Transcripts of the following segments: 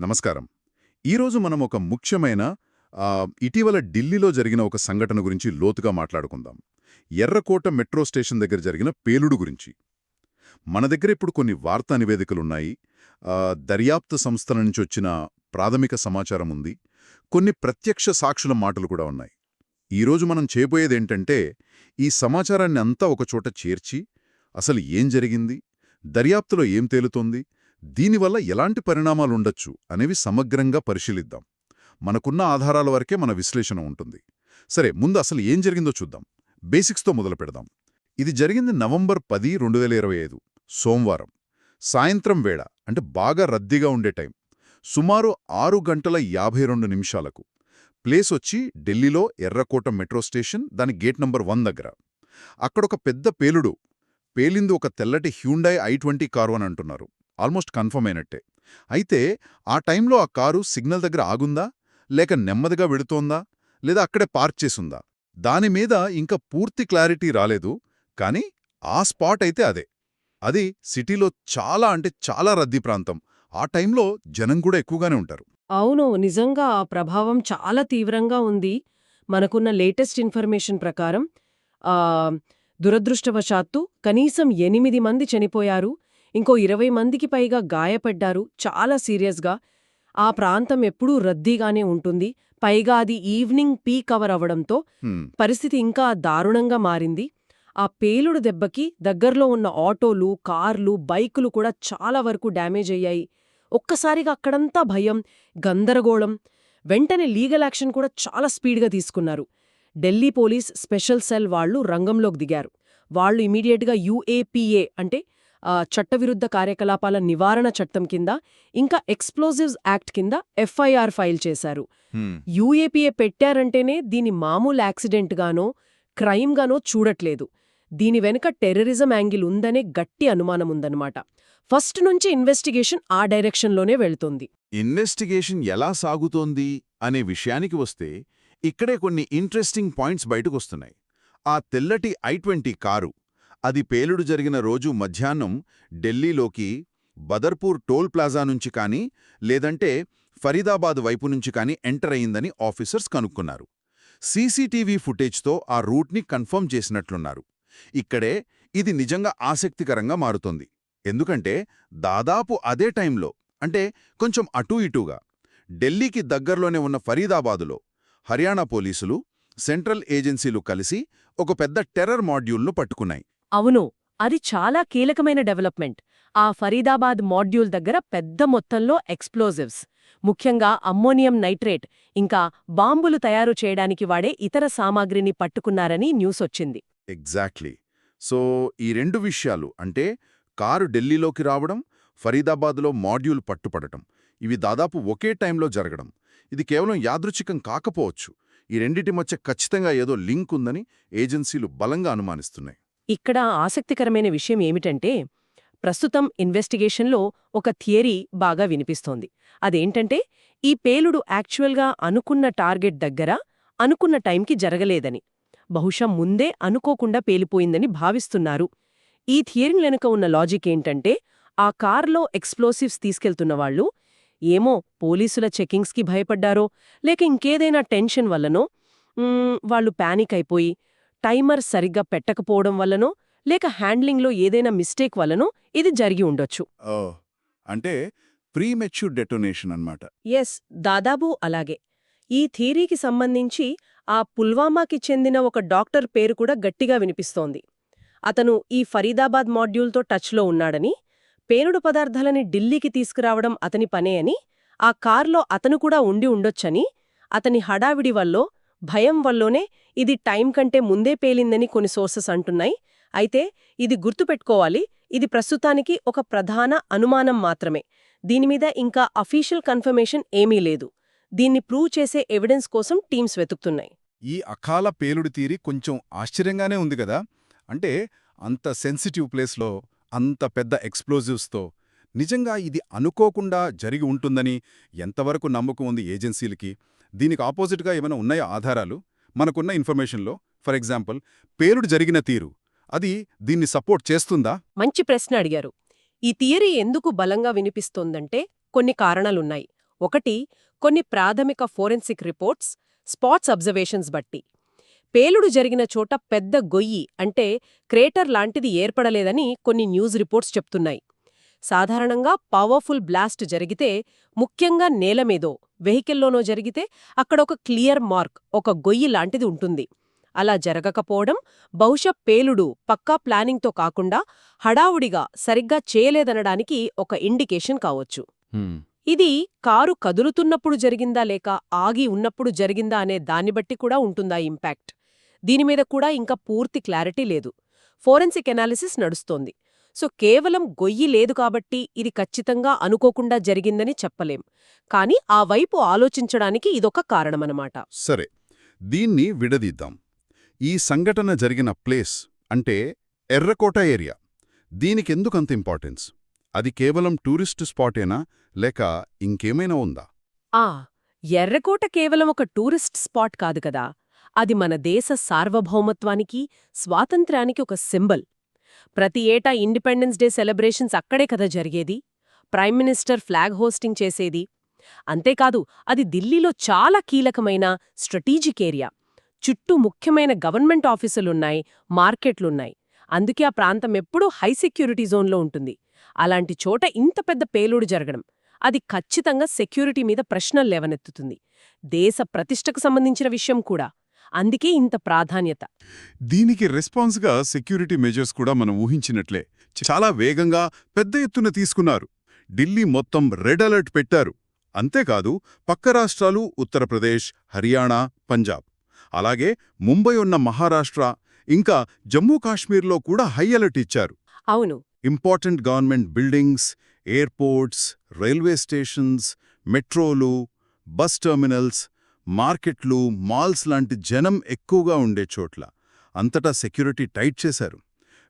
నమస్కారం. ఈరోజు మనం ఒక ముఖ్యమైన ఇటీవల ఢిల్లీలో జరిగిన ఒక సంఘటన గురించి లోతుగా మాట్లాడుకుందాం. ఎర్రకోట మెట్రో స్టేషన్ దగ్గర జరిగిన పేలుడు గురించి. మన దగ్గర ఇప్పుడు కొన్ని వార్తా నివేదికలున్నాయి. దర్యాప్తు సంస్థల నుంచి వచ్చిన ప్రాథమిక సమాచారం ఉంది. కొన్ని ప్రత్యక్ష సాక్షుల మాటలు కూడా ఉన్నాయి. ఈరోజు మనం చేయబోయేదేంటంటే, ఈ సమాచారాన్ని అంతా ఒకచోట చేర్చి, అసలు ఏం జరిగింది, దర్యాప్తులో ఏం తేలుతోంది, దీనివల్ల ఎలాంటి పరిణామాలుండొచ్చు అనేవి సమగ్రంగా పరిశీలిద్దాం. మనకున్న ఆధారాల వరకే మన విశ్లేషణ ఉంటుంది. సరే, ముందు అసలు ఏం జరిగిందో చూద్దాం. బేసిక్స్తో మొదలు పెడదాం. ఇది జరిగింది నవంబర్ 10, 2025 సోమవారం సాయంత్రం వేళ, అంటే బాగా రద్దీగా ఉండే టైం. సుమారు 6:52 ప్లేస్ వచ్చి ఢిల్లీలో ఎర్రకోట మెట్రో స్టేషన్, దాని గేట్ నంబర్ 1 దగ్గర. అక్కడొక పెద్ద పేలుడు పేలింది. ఒక తెల్లటి హ్యూండాయ్ i20 కారు అని అంటున్నారు. ఆల్మోస్ట్ కన్ఫర్మ్ అయినట్టే. అయితే ఆ టైంలో ఆ కారు సిగ్నల్ దగ్గర ఆగుందా, లేక నెమ్మదిగా వెడుతోందా, లేదా అక్కడే పార్క్ చేసుందా, దానిమీద ఇంకా పూర్తి క్లారిటీ రాలేదు. కానీ ఆ స్పాట్ అయితే అదే. అది సిటీలో చాలా రద్దీ ప్రాంతం. ఆ టైంలో జనం కూడా ఎక్కువగానే ఉంటారు. అవును, నిజంగా ఆ ప్రభావం చాలా తీవ్రంగా ఉంది. మనకున్న లేటెస్ట్ ఇన్ఫర్మేషన్ ప్రకారం దురదృష్టవశాత్తు కనీసం 8 మంది చనిపోయారు, ఇంకో 20 మందికి పైగా గాయపడ్డారు, చాలా సీరియస్గా. ఆ ప్రాంతం ఎప్పుడూ రద్దీగానే ఉంటుంది. పైగా అది ఈవినింగ్ పీక్ అవర్ అవడంతో పరిస్థితి ఇంకా దారుణంగా మారింది. ఆ పేలుడు దెబ్బకి దగ్గర్లో ఉన్న ఆటోలు, కార్లు, బైకులు కూడా చాలా వరకు డ్యామేజ్ అయ్యాయి. ఒక్కసారిగా అక్కడంతా భయం, గందరగోళం. వెంటనే లీగల్ యాక్షన్ కూడా చాలా స్పీడ్గా తీసుకున్నారు. ఢిల్లీ పోలీస్ స్పెషల్ సెల్ వాళ్లు రంగంలోకి దిగారు. వాళ్లు ఇమీడియట్గా UAPA అంటే చట్టవిరుద్ధ కార్యకలాపాల నివారణ చట్టం కింద, ఇంకా ఎక్స్ప్లోజివ్స్ యాక్ట్ కింద FIR ఫైల్ చేశారు. UAPA పెట్టారంటేనే దీని మామూలు యాక్సిడెంట్గానో క్రైమ్గానో చూడట్లేదు. దీని వెనుక టెర్రరిజం యాంగిల్ ఉందనే గట్టి అనుమానముందన్నమాట. ఫస్ట్ నుంచి ఇన్వెస్టిగేషన్ ఆ డైరెక్షన్లోనే వెళ్తుంది. ఇన్వెస్టిగేషన్ ఎలా సాగుతోంది అనే విషయానికి వస్తే, ఇక్కడే కొన్ని ఇంట్రెస్టింగ్ పాయింట్స్ బయటకొస్తున్నాయి. ఆ తెల్లటి i20 కారు, అది పేలుడు జరిగిన రోజు మధ్యాహ్నం ఢిల్లీలోకి బదర్పూర్ టోల్ ప్లాజా నుంచి కానీ, లేదంటే ఫరీదాబాద్ వైపు నుంచి కానీ ఎంటర్ అయిందని ఆఫీసర్స్ కనుక్కున్నారు. సీసీటీవీ ఫుటేజ్తో ఆ రూట్ని కన్ఫర్మ్ చేసినట్లున్నారు. ఇక్కడే ఇది నిజంగా ఆసక్తికరంగా మారుతోంది. ఎందుకంటే దాదాపు అదే టైంలో, అంటే కొంచెం అటూ ఇటూగా, ఢిల్లీకి దగ్గర్లోనే ఉన్న ఫరీదాబాదులో హర్యానా పోలీసులు, సెంట్రల్ ఏజెన్సీలు కలిసి ఒక పెద్ద టెర్రర్ మాడ్యూల్ను పట్టుకున్నాయి. అవును, అది చాలా కీలకమైన డెవలప్మెంట్. ఆ ఫరీదాబాద్ మాడ్యూల్ దగ్గర పెద్ద మొత్తంలో ఎక్స్ప్లోజివ్స్, ముఖ్యంగా అమ్మోనియం నైట్రేట్, ఇంకా బాంబులు తయారు చేయడానికి వాడే ఇతర సామాగ్రిని పట్టుకున్నారని న్యూస్ వచ్చింది. ఎగ్జాక్ట్లీ. సో ఈ రెండు విషయాలు, అంటే కారు ఢిల్లీలోకి రావడం, ఫరీదాబాద్లో మాడ్యూల్ పట్టుపడటం, ఇవి దాదాపు ఒకే టైంలో జరగడం. ఇది కేవలం యాదృచ్ఛికం కాకపోవచ్చు. ఈ రెండిటి మధ్య ఖచ్చితంగా ఏదో లింక్ ఉందని ఏజెన్సీలు బలంగా అనుమానిస్తున్నాయి. ఇక్కడ ఆసక్తికరమైన విషయం ఏమిటంటే, ప్రస్తుతం ఇన్వెస్టిగేషన్లో ఒక థియరీ బాగా వినిపిస్తోంది. అదేంటంటే, ఈ పేలుడు యాక్చువల్గా అనుకున్న టార్గెట్ దగ్గర అనుకున్న టైంకి జరగలేదని, బహుశా ముందే అనుకోకుండా పేలిపోయిందని భావిస్తున్నారు. ఈ థియరీ వెనుక ఉన్న లాజిక్ ఏంటంటే, ఆ కార్లో ఎక్స్ప్లోసివ్స్ తీసుకెళ్తున్నవాళ్లు ఏమో పోలీసుల చెకింగ్స్కి భయపడ్డారో, లేక ఇంకేదైనా టెన్షన్ వల్లనో, వాళ్లు పానిక్ అయిపోయి టైమర్ సరిగ్గా పెట్టకపోవడం వల్లనో, లేక హ్యాండ్లింగ్లో ఏదైనా మిస్టేక్ వల్లనో ఇది జరిగి ఉండొచ్చు. అంటే ప్రీమెచ్యూర్ డెటోనేషన్ అన్నమాట. ఎస్, దాదాపు అలాగే. ఈ థియరీకి సంబంధించి ఆ పుల్వామాకి చెందిన ఒక డాక్టర్ పేరు కూడా గట్టిగా వినిపిస్తోంది. అతను ఈ ఫరీదాబాద్ మాడ్యూల్తో టచ్లో ఉన్నాడని, పేలుడు పదార్థాలని ఢిల్లీకి తీసుకురావడం అతని పనే అని, ఆ కార్లో అతను కూడా ఉండి ఉండొచ్చని, అతని హడావిడి వల్లో, భయం వల్లోనే ఇది టైం కంటే ముందే పేలిందని కొన్ని సోర్సెస్ అంటున్నాయి. అయితే ఇది గుర్తుపెట్టుకోవాలి, ఇది ప్రస్తుతానికి ఒక ప్రధాన అనుమానం మాత్రమే. దీనిమీద ఇంకా అఫీషియల్ కన్ఫర్మేషన్ ఏమీ లేదు. దీన్ని ప్రూవ్ చేసే ఎవిడెన్స్ కోసం టీమ్స్ వెతుకుతున్నాయి. ఈ అకాల పేలుడు తీరి కొంచెం ఆశ్చర్యంగానే ఉంది కదా. అంటే అంత సెన్సిటివ్ ప్లేస్లో, అంత పెద్ద ఎక్స్ప్లోజివ్స్తో నిజంగా ఇది అనుకోకుండా జరిగి ఉంటుందని ఎంతవరకు నమ్మకం ఉంది ఏజెన్సీలకి? దీనికి ఆపోజిట్గా ఏమైనా ఉన్నాయా ఆధారాలు మనకున్న ఇన్ఫర్మేషన్లో? ఫర్ ఎగ్జాంపుల్, పేలుడు జరిగిన తీరు అది దీన్ని సపోర్ట్ చేస్తుందా? మంచి ప్రశ్న అడిగారు. ఈ థియరీ ఎందుకు బలంగా వినిపిస్తోందంటే కొన్ని కారణాలున్నాయి. ఒకటి, కొన్ని ప్రాథమిక ఫోరెన్సిక్ రిపోర్ట్స్, స్పాట్స్ అబ్జర్వేషన్స్ బట్టి. పేలుడు జరిగిన చోట పెద్ద గొయ్యి అంటే క్రేటర్ లాంటిది ఏర్పడలేదని కొన్ని న్యూస్ రిపోర్ట్స్ చెప్తున్నాయి. సాధారణంగా పవర్ఫుల్ బ్లాస్ట్ జరిగితే, ముఖ్యంగా నేలమీదో వెహికల్లోనో జరిగితే అక్కడ ఒక క్లియర్ మార్క్, ఒక గొయ్యి లాంటిది ఉంటుంది. అలా జరగకపోవడం బహుశా పేలుడు పక్కా ప్లానింగ్తో కాకుండా హడావుడిగా సరిగ్గా చేయలేదనడానికి ఒక ఇండికేషన్ కావచ్చు. ఇది కారు కదులుతున్నప్పుడు జరిగిందా లేక ఆగి ఉన్నప్పుడు జరిగిందా అనే దాన్ని బట్టి కూడా ఉంటుందా ఇంపాక్ట్. దీనిమీద కూడా ఇంకా పూర్తి క్లారిటీ లేదు. ఫోరెన్సిక్ ఎనాలిసిస్ నడుస్తోంది. సో కేవలం గొయ్యి లేదు కాబట్టి ఇది ఖచ్చితంగా అనుకోకుండా జరిగిందని చెప్పలేం. కానీ ఆ వైపు ఆలోచించడానికి ఇదొక కారణమనమాట. సరే, దీన్ని విడదీద్దాం. ఈ సంఘటన జరిగిన ప్లేస్ అంటే ఎర్రకోట ఏరియా, దీనికెందుకంత ఇంపార్టెన్స్? అది కేవలం టూరిస్టు స్పాటేనా లేక ఇంకేమైనా ఉందా? ఆ ఎర్రకోట కేవలం ఒక టూరిస్ట్ స్పాట్ కాదు కదా, అది మన దేశ సార్వభౌమత్వానికి, స్వాతంత్ర్యానికి ఒక సింబల్. ప్రతి ఏటా ఇండిపెండెన్స్ డే సెలబ్రేషన్స్ అక్కడే కదా జరిగేది. ప్రైమ్ మినిస్టర్ ఫ్లాగ్ హోస్టింగ్ చేసేది. అంతేకాదు, అది ఢిల్లీలో చాలా కీలకమైన స్ట్రాటజిక్ ఏరియా. చుట్టూ ముఖ్యమైన గవర్నమెంట్ ఆఫీసులున్నాయి, మార్కెట్లున్నాయి. అందుకే ఆ ప్రాంతం ఎప్పుడూ హై సెక్యూరిటీ జోన్లో ఉంటుంది. అలాంటి చోట ఇంత పెద్ద పేలుడు జరగడం, అది ఖచ్చితంగా సెక్యూరిటీ మీద ప్రశ్నలు లేవనెత్తుతుంది. దేశ ప్రతిష్టకు సంబంధించిన విషయం కూడా. అందుకే ఇంత ప్రాధాన్యత. దీనికి రెస్పాన్స్గా సెక్యూరిటీ మెజర్స్ కూడా మనం ఊహించినట్లే చాలా వేగంగా పెద్ద ఎత్తున తీసుకున్నారు. ఢిల్లీ మొత్తం రెడ్ అలర్ట్ పెట్టారు. అంతేకాదు, పక్క రాష్ట్రాలు ఉత్తరప్రదేశ్, హర్యానా, పంజాబ్, అలాగే ముంబై ఉన్న మహారాష్ట్ర, ఇంకా జమ్మూ కాశ్మీర్లో కూడా హై అలర్ట్ ఇచ్చారు. అవును. Important government buildings, airports, railway stations, మెట్రోలు, బస్ టెర్మినల్స్, మార్కెట్లు, మాల్స్ లాంటి జనం ఎక్కువగా ఉండే చోట్ల అంతటా సెక్యూరిటీ టైట్ చేశారు.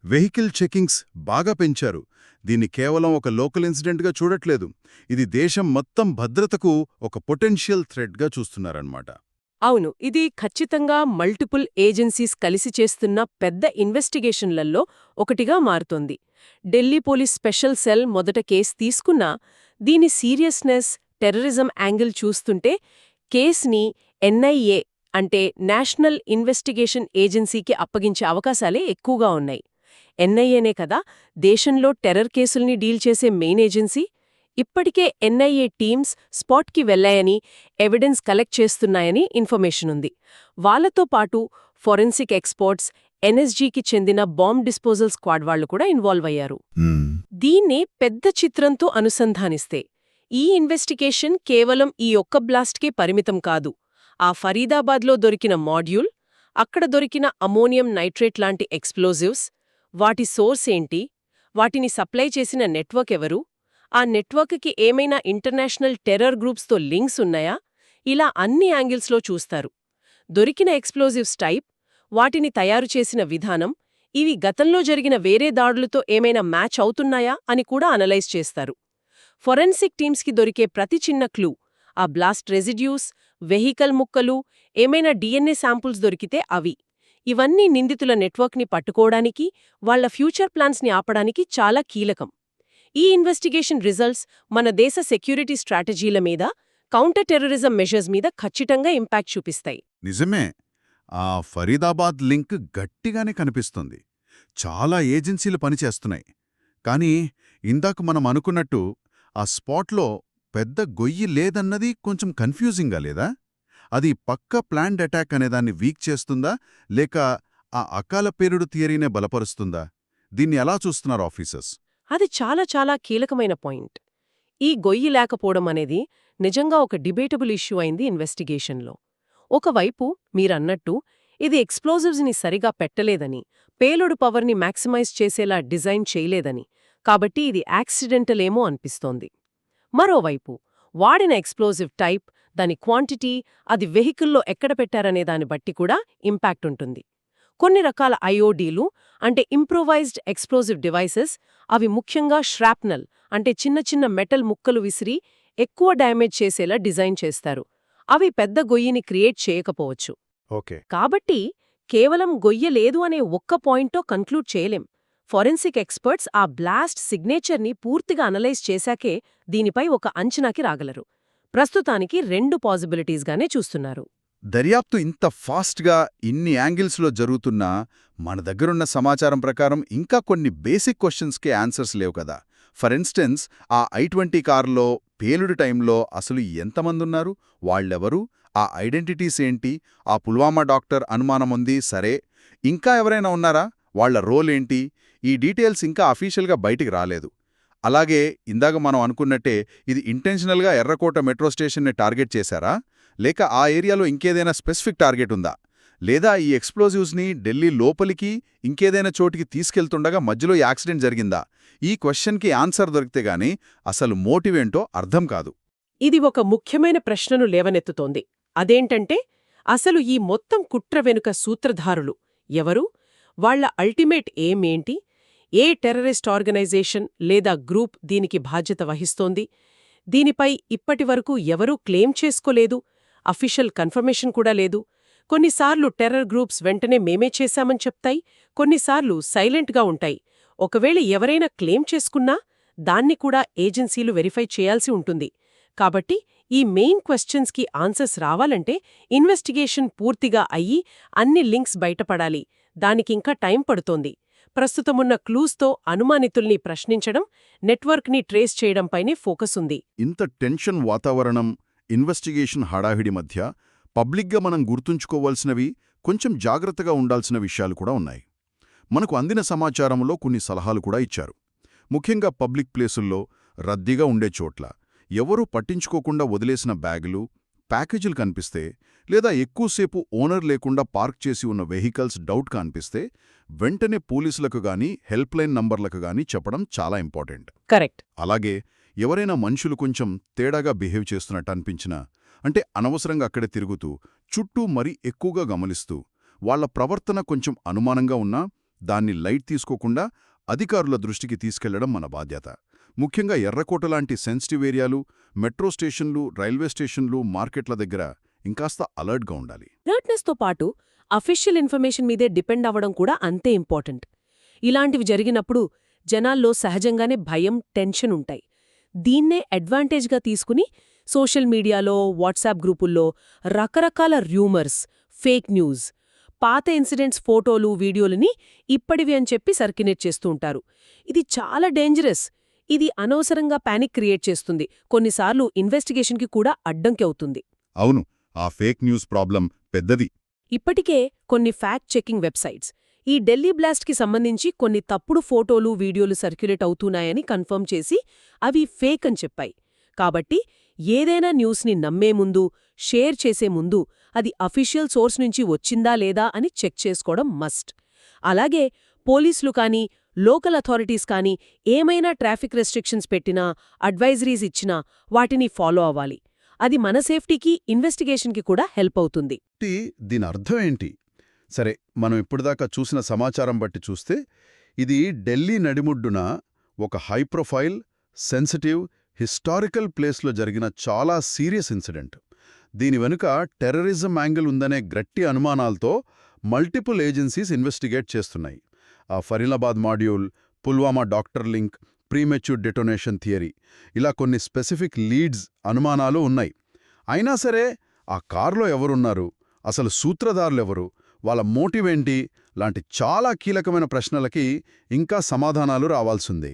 వెహికల్ చెకింగ్స్ బాగా పెంచారు. దీన్ని కేవలం ఒక లోకల్ ఇన్సిడెంట్గా చూడట్లేదు, ఇది దేశం మొత్తం భద్రతకు ఒక పొటెన్షియల్ థ్రెట్గా చూస్తున్నారన్నమాట. అవును, ఇది ఖచ్చితంగా మల్టిపుల్ ఏజెన్సీస్ కలిసి చేస్తున్న పెద్ద ఇన్వెస్టిగేషన్లలో ఒకటిగా మారుతోంది. ఢిల్లీ పోలీస్ స్పెషల్ సెల్ మొదట కేసు తీసుకున్నా, దీని సీరియస్నెస్, టెర్రరిజం యాంగిల్ చూస్తుంటే కేసుని ఎన్ఐఏ అంటే నేషనల్ ఇన్వెస్టిగేషన్ ఏజెన్సీకి అప్పగించే అవకాశాలే ఎక్కువగా ఉన్నాయి. ఎన్ఐఏనే కదా దేశంలో టెర్రర్ కేసుల్ని డీల్ చేసే మెయిన్ ఏజెన్సీ. ఇప్పటికే ఎన్ఐఏ టీమ్స్ స్పాట్కి వెళ్లాయని, ఎవిడెన్స్ కలెక్ట్ చేస్తున్నాయని ఇన్ఫర్మేషన్ ఉంది. వాళ్లతో పాటు ఫోరెన్సిక్ ఎక్స్పర్ట్స్, ఎన్ఎస్జీకి చెందిన బాంబ్ డిస్పోజల్ స్క్వాడ్ వాళ్లు కూడా ఇన్వాల్వ్ అయ్యారు. దీన్నే పెద్ద చిత్రంతో అనుసంధానిస్తే ఈ ఇన్వెస్టిగేషన్ కేవలం ఈ ఒక్క బ్లాస్ట్కే పరిమితం కాదు. ఆ ఫరీదాబాద్లో దొరికిన మాడ్యూల్, అక్కడ దొరికిన అమోనియం నైట్రేట్ లాంటి ఎక్స్ప్లోజివ్స్, వాటి సోర్స్ ఏంటి, వాటిని సప్లై చేసిన నెట్వర్క్ ఎవరు, ఆ నెట్వర్క్కి ఏమైనా ఇంటర్నేషనల్ టెర్రర్ గ్రూప్స్తో లింక్స్ ఉన్నాయా, ఇలా అన్ని యాంగిల్స్లో చూస్తారు. దొరికిన ఎక్స్ప్లోజివ్స్ టైప్, వాటిని తయారు చేసిన విధానం, ఇవి గతంలో జరిగిన వేరే దాడులతో ఏమైనా మ్యాచ్ అవుతున్నాయా అని కూడా అనలైజ్ చేస్తారు. ఫోరెన్సిక్ టీమ్స్కి దొరికే ప్రతి చిన్న క్లూ, ఆ బ్లాస్ట్ రెసిడ్యూస్, వెహికల్ ముక్కలు, ఏమైనా డిఎన్ఏ శాంపుల్స్ దొరికితే అవి, ఇవన్నీ నిందితుల నెట్వర్క్ని పట్టుకోవడానికి, వాళ్ల ఫ్యూచర్ ప్లాన్స్ని ఆపడానికి చాలా కీలకం. ఈ ఇన్వెస్టిగేషన్ రిజల్ట్స్ మన దేశ సెక్యూరిటీ స్ట్రాటజీల మీద, కౌంటర్ టెర్రరిజం మెజర్స్ మీద ఖచ్చితంగా ఇంపాక్ట్ చూపిస్తాయి. నిజమే, ఆ ఫరీదాబాద్ లింక్ గట్టిగానే కనిపిస్తుంది. చాలా ఏజెన్సీలు పనిచేస్తున్నాయి. కానీ ఇందాక మనం అనుకున్నట్టు ఆ స్పాట్లో పెద్ద గొయ్యి లేదన్నది కొంచెం కన్ఫ్యూజింగ్గా లేదా? అది పక్కా ప్లాన్డ్ అటాక్ అనేదాన్ని వీక్ చేస్తుందా లేక ఆ అకాల పేలుడు థియరీనే బలపరుస్తుందా? దీన్ని ఎలా చూస్తున్నారు ఆఫీసర్స్? అది చాలా చాలా కీలకమైన పాయింట్. ఈ గొయ్యి లేకపోవడం అనేది నిజంగా ఒక డిబేటబుల్ ఇష్యూ అయింది ఇన్వెస్టిగేషన్లో. ఒకవైపు మీరన్నట్టు ఇది ఎక్స్ప్లోజివ్స్ని సరిగా పెట్టలేదని, పేలుడు పవర్ని మ్యాక్సిమైజ్ చేసేలా డిజైన్ చేయలేదని, కాబట్టి ఇది యాక్సిడెంటల్ ఏమో అనిపిస్తోంది. మరోవైపు వాడిన ఎక్స్ప్లోజివ్ టైప్, దాని క్వాంటిటీ, అది వెహికల్లో ఎక్కడ పెట్టారనే దాన్ని బట్టి కూడా ఇంపాక్ట్ ఉంటుంది. కొన్ని రకాల ఐఓడీలు అంటే ఇంప్రూవైజ్డ్ ఎక్స్ప్లోజివ్ డివైసెస్, అవి ముఖ్యంగా ష్రాప్నల్ అంటే చిన్న చిన్న మెటల్ ముక్కలు విసిరి ఎక్కువ డ్యామేజ్ చేసేలా డిజైన్ చేస్తారు. అవి పెద్ద గొయ్యిని క్రియేట్ చేయకపోవచ్చు. ఓకే, కాబట్టి కేవలం గొయ్య లేదు అనే ఒక్క పాయింట్తో కన్క్లూడ్ చేయలేం. ఫోరెన్సిక్ ఎక్స్పర్ట్స్ ఆ బ్లాస్ట్ సిగ్నేచర్ని పూర్తిగా అనలైజ్ చేశాకే దీనిపై ఒక అంచనాకి రాగలరు. ప్రస్తుతానికి 2 పాసిబిలిటీస్గానే చూస్తున్నారు. దర్యాప్తు ఇంత ఫాస్ట్గా ఇన్ని యాంగిల్స్లో జరుగుతున్నా మన దగ్గరున్న సమాచారం ప్రకారం ఇంకా కొన్ని బేసిక్ క్వశ్చన్స్కే ఆన్సర్స్ లేవు కదా. ఫర్ ఇన్స్టెన్స్, ఆ I-20 కారులో పేలుడు టైంలో అసలు ఎంతమందున్నారు, వాళ్ళెవరు, ఆ ఐడెంటిటీస్ ఏంటి, ఆ పుల్వామా డాక్టర్ అనుమానముంది సరే, ఇంకా ఎవరైనా ఉన్నారా, వాళ్ల రోల్ ఏంటి, ఈ డీటెయిల్స్ ఇంకా అఫీషియల్గా బయటికి రాలేదు. అలాగే ఇందాక మనం అనుకున్నట్టే ఇది ఇంటెన్షనల్గా ఎర్రకోట మెట్రో స్టేషన్ని టార్గెట్ చేశారా, లేక ఆ ఏరియాలో ఇంకేదైనా స్పెసిఫిక్ టార్గెట్ ఉందా, లేదా ఈ ఎక్స్ప్లోజివ్స్ని ఢిల్లీ లోపలికి ఇంకేదైనా చోటికి తీసుకెళ్తుండగా మధ్యలో యాక్సిడెంట్ జరిగిందా, ఈ క్వశ్చన్కి ఆన్సర్ దొరికితే గానీ అసలు మోటివేంటో అర్థం కాదు. ఇది ఒక ముఖ్యమైన ప్రశ్నను లేవనెత్తుతోంది. అదేంటంటే, అసలు ఈ మొత్తం కుట్ర వెనుక సూత్రధారులు ఎవరు, వాళ్ల అల్టిమేట్ ఏంటి, ఏ టెర్రరిస్ట్ ఆర్గనైజేషన్ లేదా గ్రూప్ దీనికి బాధ్యత వహిస్తోంది, దీనిపై ఇప్పటివరకు ఎవరూ క్లెయిమ్ చేసుకోలేదు, అఫీషియల్ కన్ఫర్మేషన్ కూడా లేదు. కొన్నిసార్లు టెర్రర్ గ్రూప్స్ వెంటనే మేమే చేశామని చెప్తాయి, కొన్నిసార్లు సైలెంట్గా ఉంటాయి. ఒకవేళ ఎవరైనా క్లెయిమ్ చేసుకున్నా దాన్ని కూడా ఏజెన్సీలు వెరిఫై చేయాల్సి ఉంటుంది. కాబట్టి ఈ మెయిన్ క్వశ్చన్స్కి ఆన్సర్స్ రావాలంటే ఇన్వెస్టిగేషన్ పూర్తిగా అయ్యి అన్ని లింక్స్ బయటపడాలి. దానికింకా టైం పడుతోంది. ప్రస్తుతమున్న క్లూస్తో అనుమానితుల్ని ప్రశ్నించడం, నెట్వర్క్ని ట్రేస్ చేయడంపైనే ఫోకస్ ఉంది. ఇంత టెన్షన్ వాతావరణం, ఇన్వెస్టిగేషన్ హడావిడి మధ్య పబ్లిక్గా మనం గుర్తుంచుకోవాల్సినవి, కొంచెం జాగ్రత్తగా ఉండాల్సిన విషయాలు కూడా ఉన్నాయి. మనకు అందిన సమాచారంలో కొన్ని సలహాలు కూడా ఇచ్చారు. ముఖ్యంగా పబ్లిక్ ప్లేసుల్లో, రద్దీగా ఉండే చోట్ల ఎవరూ పట్టించుకోకుండా వదిలేసిన బ్యాగులు, ప్యాకేజీలు కనిపిస్తే, లేదా ఎక్కువసేపు ఓనర్ లేకుండా పార్క్ చేసి ఉన్న వెహికల్స్ డౌట్గా అనిపిస్తే వెంటనే పోలీసులకు గానీ హెల్ప్లైన్ నంబర్లకు గానీ చెప్పడం చాలా ఇంపార్టెంట్. కరెక్ట్. అలాగే ఎవరైనా మనుషులు కొంచెం తేడాగా బిహేవ్ చేస్తున్నట్టు అనిపించినా, అంటే అనవసరంగా అక్కడే తిరుగుతూ చుట్టూ మరీ ఎక్కువగా గమనిస్తూ వాళ్ల ప్రవర్తన కొంచెం అనుమానంగా ఉన్నా దాన్ని లైట్ తీసుకోకుండా అధికారుల దృష్టికి తీసుకెళ్లడం మన బాధ్యత. ముఖ్యంగా ఎర్రకోట లాంటి సెన్సిటివ్ ఏరియాలు, మెట్రో స్టేషన్లు, రైల్వే స్టేషన్లు, మార్కెట్ల దగ్గర ఇంకాస్త అలర్ట్గా ఉండాలి. అలర్ట్నెస్తో పాటు అఫీషియల్ ఇన్ఫర్మేషన్ మీదే డిపెండ్ అవ్వడం కూడా అంతే ఇంపార్టెంట్. ఇలాంటివి జరిగినప్పుడు జనాల్లో సహజంగానే భయం, టెన్షన్ ఉంటాయి. దీన్నే అడ్వాంటేజ్గా తీసుకుని సోషల్ మీడియాలో, వాట్సాప్ గ్రూపుల్లో రకరకాల రూమర్స్, ఫేక్ న్యూస్, పాత ఇన్సిడెంట్స్ ఫోటోలు, వీడియోలని ఇప్పటివి అని చెప్పి సర్క్యులేట్ చేస్తూ ఉంటారు. ఇది చాలా డేంజరస్. ఇది అనవసరంగా పానిక్ క్రియేట్ చేస్తుంది, కొన్నిసార్లు ఇన్వెస్టిగేషన్కి కూడా అడ్డంకి అవుతుంది. అవును, ఆ ఫేక్ న్యూస్ ప్రాబ్లం పెద్దది. ఇప్పటికే కొన్ని ఫ్యాక్ట్ చెకింగ్ వెబ్సైట్స్ ఈ ఢిల్లీ బ్లాస్ట్కి సంబంధించి కొన్ని తప్పుడు ఫోటోలు, వీడియోలు సర్క్యులేట్ అవుతున్నాయని కన్ఫర్మ్ చేసి అవి ఫేక్ అని చెప్పాయి. కాబట్టి ఏదైనా న్యూస్ని నమ్మే ముందు, షేర్ చేసే ముందు అది అఫీషియల్ సోర్స్ నుంచి వచ్చిందా లేదా అని చెక్ చేసుకోవడం మస్ట్. అలాగే పోలీసులు కానీ, లోకల్ అథారిటీస్ కానీ ఏమైనా ట్రాఫిక్ రెస్ట్రిక్షన్స్ పెట్టినా, అడ్వైజరీస్ ఇచ్చినా వాటిని ఫాలో అవ్వాలి. అది మన సేఫ్టీకి, ఇన్వెస్టిగేషన్కి కూడా హెల్ప్ అవుతుంది. దీని అర్థం ఏంటి? సరే, మనం ఇప్పటిదాకా చూసిన సమాచారం బట్టి చూస్తే ఇది ఢిల్లీ నడిముడ్డున ఒక హై ప్రొఫైల్, సెన్సిటివ్, హిస్టారికల్ ప్లేస్లో జరిగిన చాలా సీరియస్ ఇన్సిడెంట్. దీని వెనుక టెర్రరిజం యాంగిల్ ఉందనే గట్టి అనుమానాలతో మల్టిపుల్ ఏజెన్సీస్ ఇన్వెస్టిగేట్ చేస్తున్నాయి. ఆ Faridabad module, Pulwama doctor link, premature detonation theory, ఇలా కొన్ని స్పెసిఫిక్ లీడ్స్, అనుమానాలు ఉన్నాయి. అయినా సరే ఆ కార్లో ఎవరున్నారు, అసలు సూత్రధారులెవరు, వాళ్ళ మోటివ్ ఏంటి లాంటి చాలా కీలకమైన ప్రశ్నలకి ఇంకా సమాధానాలు రావాల్సిందే.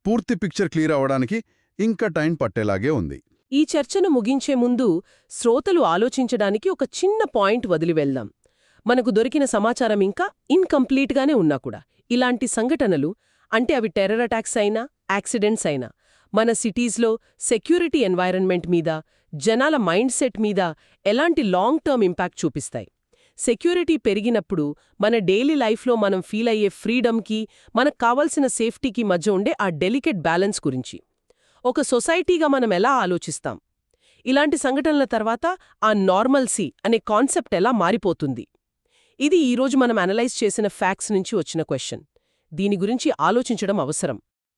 పూర్తి పిక్చర్ క్లియర్ అవ్వడానికి ఇంకా టైం పట్టేలాగే ఉంది. ఈ చర్చను ముగించే ముందు శ్రోతలు ఆలోచించడానికి ఒక చిన్న పాయింట్ వదిలి వెళ్దాం. మనకు దొరికిన సమాచారం ఇంకా ఇన్కంప్లీట్గానే ఉన్నా కూడా ఇలాంటి సంఘటనలు, అంటే అవి టెర్రర్ అటాక్స్ అయినా, యాక్సిడెంట్స్ అయినా, మన సిటీస్లో సెక్యూరిటీ ఎన్వైరన్మెంట్ మీద, జనాల మైండ్ సెట్ మీద ఎలాంటి లాంగ్ టర్మ్ ఇంపాక్ట్ చూపిస్తాయి. సెక్యూరిటీ పెరిగినప్పుడు మన డైలీ లైఫ్లో మనం ఫీల్ అయ్యే ఫ్రీడమ్కి, మనకు కావాల్సిన సేఫ్టీకి మధ్య ఉండే ఆ డెలికేట్ బ్యాలెన్స్ గురించి ఒక సొసైటీగా మనం ఎలా ఆలోచిస్తాం? ఇలాంటి సంఘటనల తర్వాత ఆ నార్మల్సీ అనే కాన్సెప్ట్ ఎలా మారిపోతుంది? ఇది ఈరోజు మనం అనలైజ్ చేసిన ఫ్యాక్ట్స్ నుంచి వచ్చిన క్వశ్చన్. దీని గురించి ఆలోచించడం అవసరం.